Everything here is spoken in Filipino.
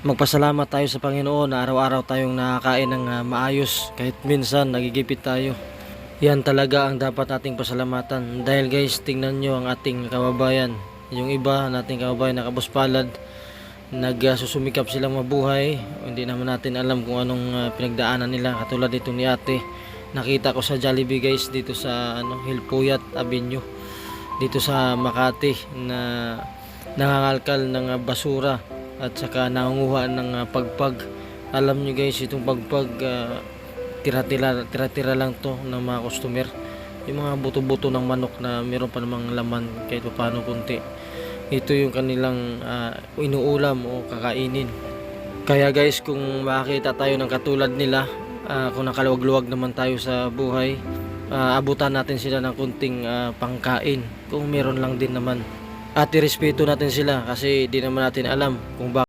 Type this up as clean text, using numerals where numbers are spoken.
magpasalamat tayo sa Panginoon na araw-araw tayong nakakain ng maayos kahit minsan nagigipit tayo. Yan talaga ang dapat nating pasalamatan. Dahil guys, tingnan nyo ang ating kababayan. Yung iba nating kababayan na kabuspalad, nagsusumikap silang mabuhay. Hindi naman natin alam kung anong pinagdaanan nila. Katulad dito ni ate, nakita ko sa Jollibee guys, dito sa Hilpuyat Avenue, dito sa Makati, na nangangalkal ng basura at saka nangunguha ng pagpag. Alam nyo guys, itong pagpag, tira-tira lang to ng mga customer. Yung mga buto-buto ng manok na meron pa namang laman kahit paano kunti, ito yung kanilang inuulam o kakainin. Kaya guys, kung makakita tayo ng katulad nila, kung nakaluwag-luwag naman tayo sa buhay, abutan natin sila ng kunting pangkain kung meron lang din naman, at irespeto natin sila kasi di naman natin alam kung bakit